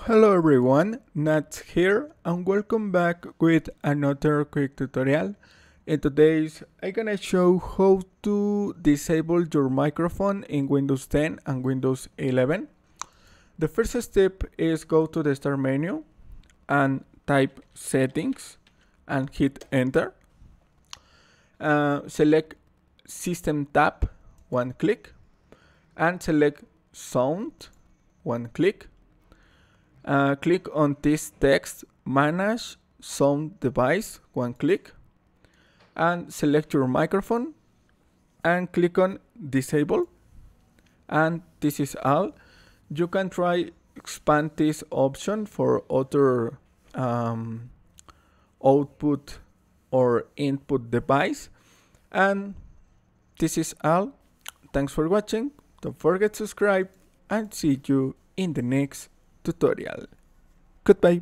Hello everyone, Nat here and welcome back with another quick tutorial. In today's I'm gonna show how to disable your microphone in Windows 10 and Windows 11. The first step is go to the start menu and type settings and hit enter. Select system tab, one click, and select sound, one click. Click on this text, manage sound device, one click, and select your microphone and click on disable, and this is all. You can try expand this option for other output or input device, and this is all. Thanks for watching. Don't forget to subscribe and see you in the next tutorial. Goodbye.